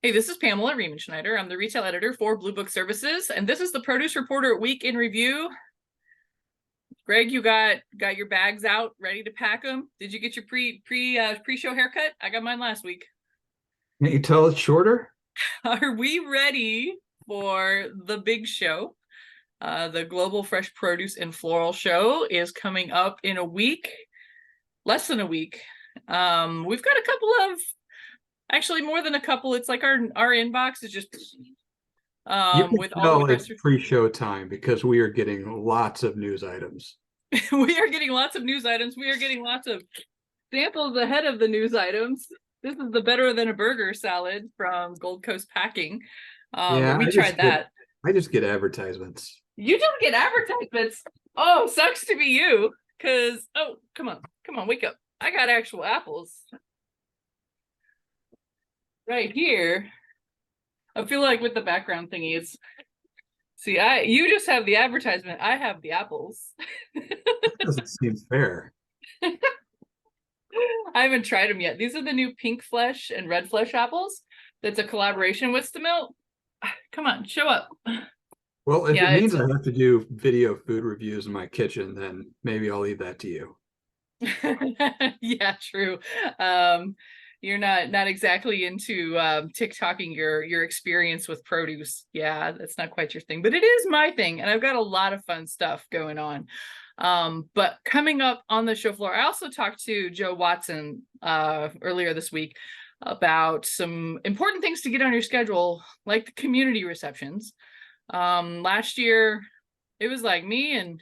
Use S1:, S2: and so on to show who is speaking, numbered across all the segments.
S1: Hey, this is Pamela Schneider. I'm the retail editor for Blue Book Services, and this is the Produce Reporter Week in Review. Greg, you got your bags out, ready to pack them? Did you get your pre-show haircut? I got mine last week.
S2: Can't you tell it's shorter?
S1: Are we ready for the big show? The Global Fresh Produce and Floral Show is coming up in a week, less than a week. We've got a couple of, actually more than a couple. It's like our inbox is just
S2: You can
S1: with all the
S2: tell it's
S1: press.
S2: pre-show time because we are getting lots of news items.
S1: We are getting lots of news items. We are getting lots of samples ahead of the news items. This is the better than a burger salad from Gold Coast Packing.
S2: Yeah,
S1: We tried that.
S2: I just get advertisements.
S1: You don't get advertisements. Oh, sucks to be you. Cause come on, wake up. I got actual apples right here. I feel like with the background thingies. See, you just have the advertisement. I have the apples.
S2: That doesn't seem fair.
S1: I haven't tried them yet. These are the new pink flesh and red flesh apples. That's a collaboration with Stamilk. Come on, show up.
S2: Well, if
S1: Yeah,
S2: it means I have to do video food reviews in my kitchen, then maybe I'll leave that to you.
S1: yeah, true. You're not exactly into TikToking your experience with produce. Yeah, that's not quite your thing, but it is my thing, and I've got a lot of fun stuff going on. But coming up on the show floor, I also talked to Joe Watson earlier this week about some important things to get on your schedule, like the community receptions. Last year, it was like me and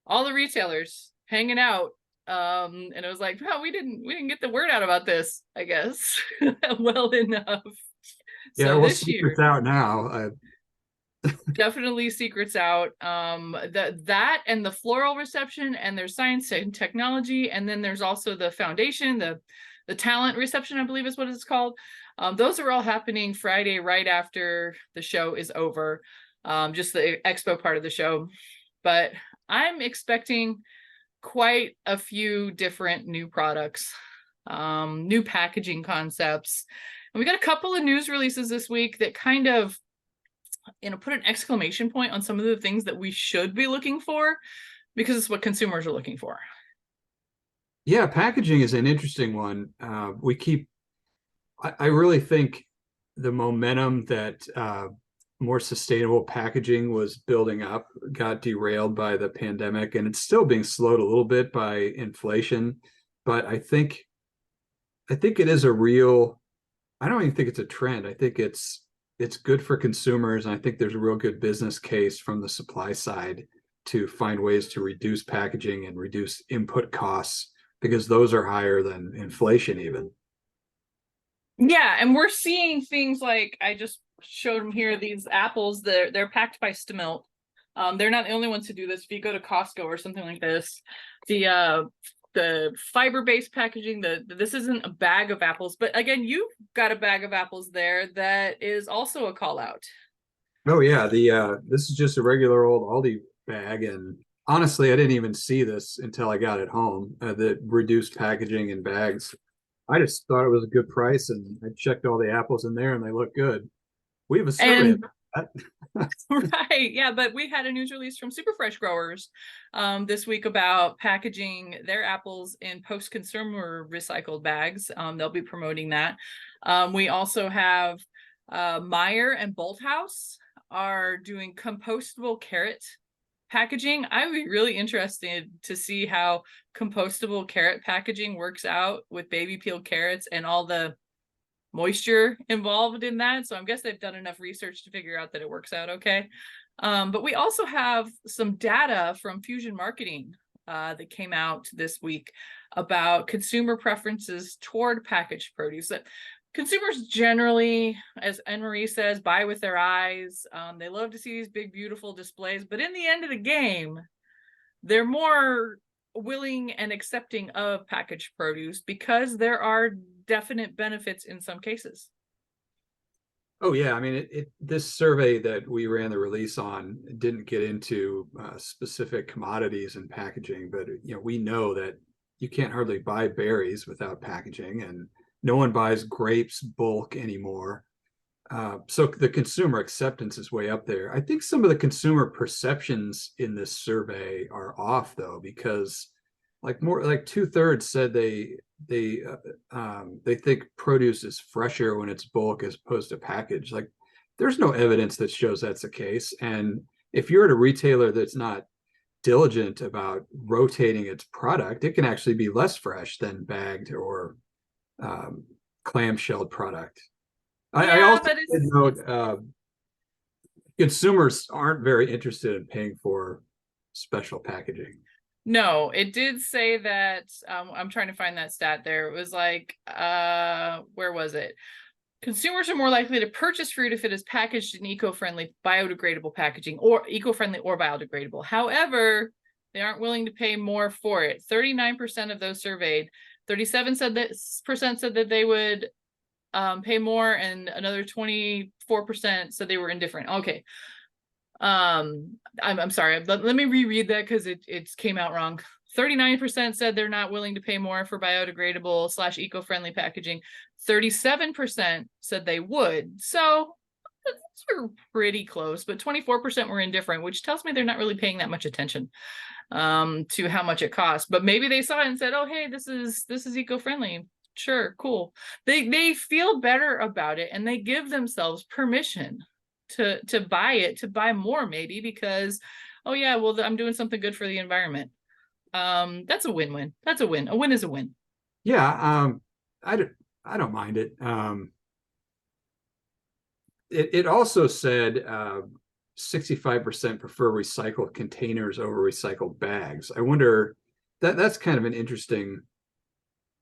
S1: all the retailers hanging out. And it was like, oh, we didn't get the word out about this, I guess, well enough.
S2: Yeah,
S1: So
S2: well,
S1: this
S2: secret's
S1: year,
S2: out now.
S1: definitely secrets out. That and the floral reception, and there's science and technology, and then there's also the foundation, the talent reception, I believe is what it's called. Those are all happening Friday right after the show is over, just the expo part of the show. But I'm expecting quite a few different new products, new packaging concepts. And we got a couple of news releases this week that kind of, put an exclamation point on some of the things that we should be looking for, because it's what consumers are looking for.
S2: Yeah, packaging is an interesting one. I really think the momentum that more sustainable packaging was building up got derailed by the pandemic, and it's still being slowed a little bit by inflation. But I think it is a real, I don't even think it's a trend. I think it's good for consumers, and I think there's a real good business case from the supply side to find ways to reduce packaging and reduce input costs, because those are higher than inflation even.
S1: Yeah, and we're seeing things like, I just showed them here, these apples, they're packed by Stamilk. They're not the only ones to do this. If you go to Costco or something like this, the fiber-based packaging, this isn't a bag of apples, but again, you've got a bag of apples there that is also a call out.
S2: Oh yeah, the this is just a regular old Aldi bag, and honestly, I didn't even see this until I got it home. The reduced packaging and bags. I just thought it was a good price, and I checked all the apples in there, and they look good. We have a survey
S1: And
S2: about that.
S1: right, yeah, but we had a news release from Super Fresh Growers this week about packaging their apples in post-consumer recycled bags. They'll be promoting that. We also have Meyer and Bolthouse are doing compostable carrot packaging. I would be really interested to see how compostable carrot packaging works out with baby peeled carrots and all the moisture involved in that. So I guess they've done enough research to figure out that it works out okay. But we also have some data from Fusion Marketing that came out this week about consumer preferences toward packaged produce. That consumers generally, as Anne-Marie says, buy with their eyes. They love to see these big, beautiful displays, but in the end of the game, they're more willing and accepting of packaged produce because there are definite benefits in some cases.
S2: Oh yeah, I mean, this survey that we ran the release on didn't get into specific commodities and packaging, but we know that you can't hardly buy berries without packaging, and no one buys grapes bulk anymore. So the consumer acceptance is way up there. I think some of the consumer perceptions in this survey are off though, because like more like 2/3 said they think produce is fresher when it's bulk as opposed to packaged. Like there's no evidence that shows that's the case. And if you're at a retailer that's not diligent about rotating its product, it can actually be less fresh than bagged or clamshelled product. I
S1: Yeah,
S2: also
S1: but
S2: did
S1: it's
S2: note consumers aren't very interested in paying for special packaging.
S1: no, it did say that I'm trying to find that stat there. It was like where was it? Consumers are more likely to purchase fruit if it is packaged in eco-friendly, biodegradable packaging, or eco-friendly or biodegradable. However, they aren't willing to pay more for it. 39% of those surveyed, 37% said that they would pay more, and another 24% said they were indifferent. Okay. I'm sorry. Let me reread that because it came out wrong. 39% said they're not willing to pay more for biodegradable / eco-friendly packaging. 37% said they would. So those are pretty close, but 24% were indifferent, which tells me they're not really paying that much attention to how much it costs. But maybe they saw it and said, "Oh, hey, this is eco-friendly. Sure, cool." They feel better about it, and they give themselves permission to buy it, to buy more, maybe because, oh yeah, well, I'm doing something good for the environment. That's a win-win. That's a win. A win is a win.
S2: Yeah, I don't mind it. It also said 65% prefer recycled containers over recycled bags. I wonder that's kind of an interesting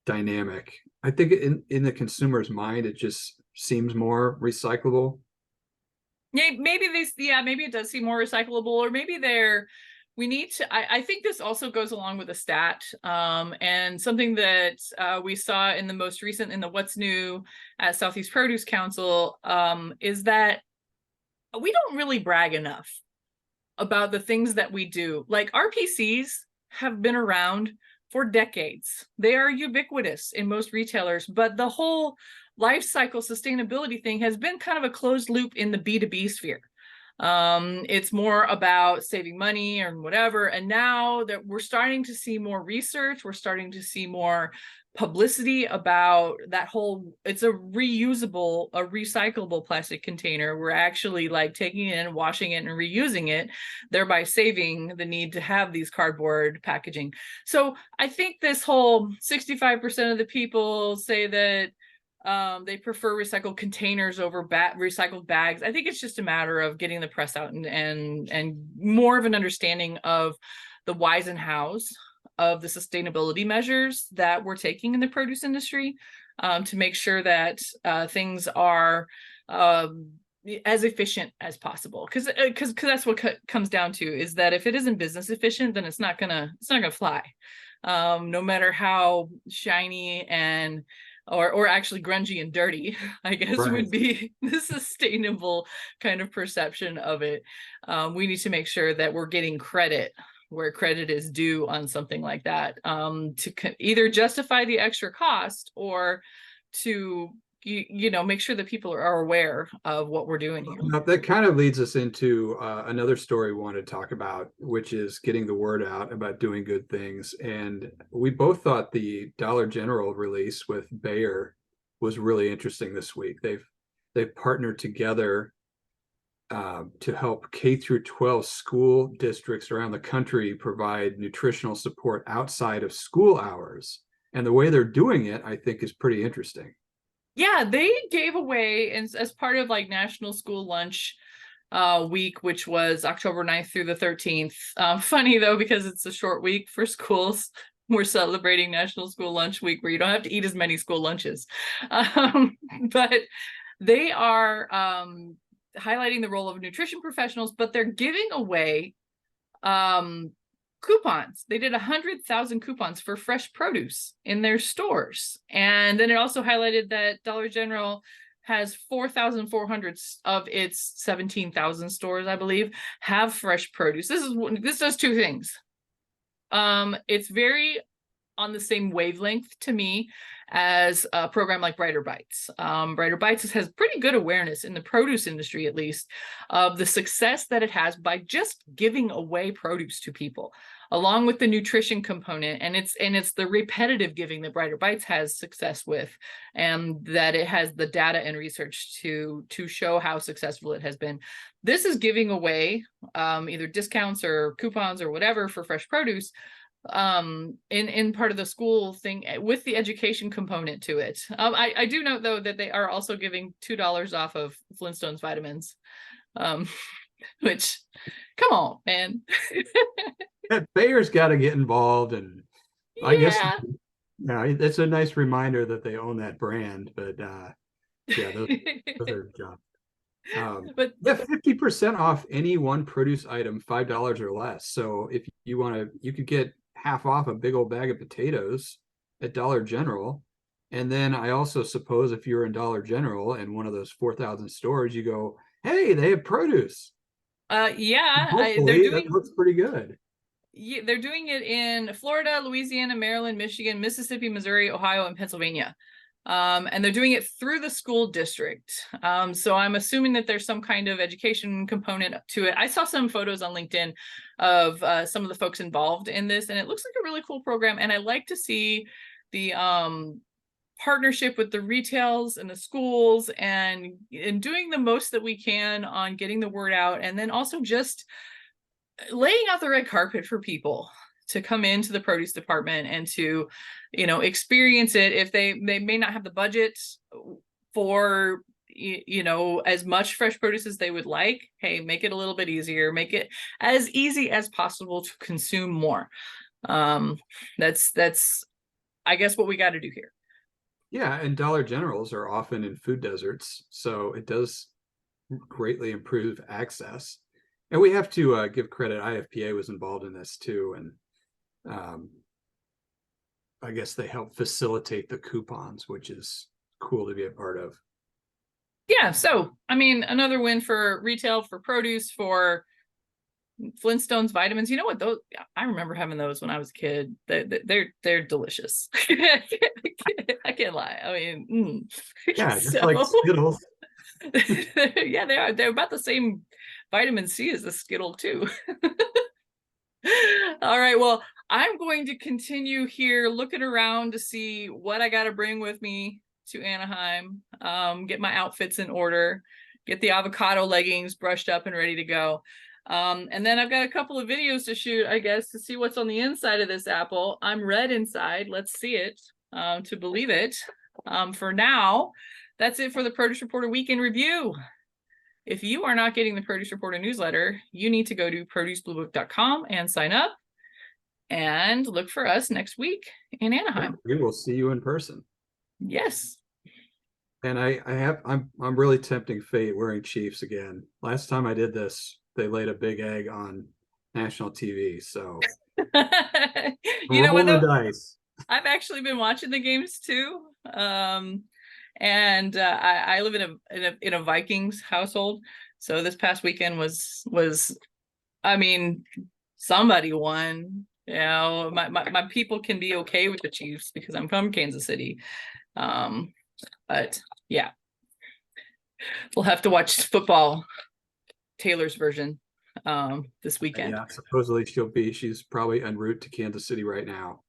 S2: dynamic. I think in the consumer's mind, it just seems more recyclable.
S1: Yeah, maybe maybe it does seem more recyclable, or maybe we need to, I think this also goes along with a stat, and something that we saw in the most recent, in the What's New at Southeast Produce Council, is that we don't really brag enough about the things that we do. Like RPCs have been around for decades. They are ubiquitous in most retailers, but the whole life cycle sustainability thing has been kind of a closed loop in the B2B sphere. It's more about saving money or whatever. And now that we're starting to see more research, we're starting to see more publicity about that whole, it's a recyclable plastic container. We're actually like taking it and washing it and reusing it, thereby saving the need to have these cardboard packaging. So I think this whole 65% of the people say that they prefer recycled containers over recycled bags. I think it's just a matter of getting the press out and more of an understanding of the whys and hows of the sustainability measures that we're taking in the produce industry, to make sure that things are as efficient as possible. Because that's what comes down to, is that if it isn't business efficient, then it's not gonna fly. No matter how shiny and or actually grungy and dirty, I guess,
S2: Right.
S1: would be the sustainable kind of perception of it. We need to make sure that we're getting credit where credit is due on something like that, to either justify the extra cost or to make sure that people are aware of what we're doing here.
S2: Now, that kind of leads us into another story we want to talk about, which is getting the word out about doing good things. And we both thought the Dollar General release with Bayer was really interesting this week. They've partnered together to help K through 12 school districts around the country provide nutritional support outside of school hours. And the way they're doing it, I think, is pretty interesting.
S1: Yeah, they gave away, as part of like National School Lunch week, which was October 9th through the 13th. Funny though, because it's a short week for schools. We're celebrating National School Lunch Week, where you don't have to eat as many school lunches. But they are highlighting the role of nutrition professionals, but they're giving away coupons. They did 100,000 coupons for fresh produce in their stores. And then it also highlighted that Dollar General has 4,400 of its 17,000 stores, I believe, have fresh produce. This does two things. It's very on the same wavelength to me as a program like Brighter Bites. Brighter Bites has pretty good awareness in the produce industry, at least, of the success that it has by just giving away produce to people, along with the nutrition component. And it's the repetitive giving that Brighter Bites has success with, and that it has the data and research to show how successful it has been. This is giving away either discounts or coupons or whatever for fresh produce in part of the school thing with the education component to it. I do note though that they are also giving $2 off of Flintstones vitamins, which, come on, man.
S2: Yeah, Bayer's got to get involved, and I guess it's a nice reminder that they own that brand. But yeah, those are jobs.
S1: But
S2: yeah, 50% off any one produce item, $5 or less. So if you want to, you could get half off a big old bag of potatoes at Dollar General. And then I also suppose if you're in Dollar General and one of those 4,000 stores, you go, hey, they have produce.
S1: Hopefully
S2: that looks pretty good.
S1: Yeah, they're doing it in Florida, Louisiana, Maryland, Michigan, Mississippi, Missouri, Ohio, and Pennsylvania. And they're doing it through the school district. So I'm assuming that there's some kind of education component to it. I saw some photos on LinkedIn of some of the folks involved in this, and it looks like a really cool program. And I like to see the partnership with the retails and the schools, and doing the most that we can on getting the word out, and then also just laying out the red carpet for people to come into the produce department and to, experience it. If they may not have the budget for, as much fresh produce as they would like, hey, make it a little bit easier, make it as easy as possible to consume more. That's I guess what we got to do here.
S2: Yeah, and Dollar Generals are often in food deserts, so it does greatly improve access. And we have to give credit. IFPA was involved in this too, and I guess they help facilitate the coupons, which is cool to be a part of.
S1: Yeah, so I mean, another win for retail, for produce, for Flintstones vitamins. You know what? Those, I remember having those when I was a kid. They're delicious. I can't lie. I mean,
S2: yeah, just like Skittles.
S1: Yeah, they are. They're about the same vitamin C as the Skittle too. All right, well, I'm going to continue here looking around to see what I got to bring with me to Anaheim, get my outfits in order, get the avocado leggings brushed up and ready to go. And then I've got a couple of videos to shoot, I guess, to see what's on the inside of this apple. I'm red inside. Let's see it to believe it. For now, that's it for the Produce Reporter Weekend Review. If you are not getting the Produce Reporter newsletter, you need to go to producebluebook.com and sign up, and look for us next week in Anaheim.
S2: We will see you in person.
S1: Yes.
S2: And I'm really tempting fate wearing Chiefs again. Last time I did this, they laid a big egg on national TV. So
S1: you know what,
S2: roll the dice.
S1: I've actually been watching the games too. And I live in a Vikings household, so this past weekend was I mean, somebody won. My people can be okay with the Chiefs because I'm from Kansas City. But yeah, we'll have to watch football, Taylor's version, this weekend.
S2: Yeah, supposedly she's probably en route to Kansas City right now.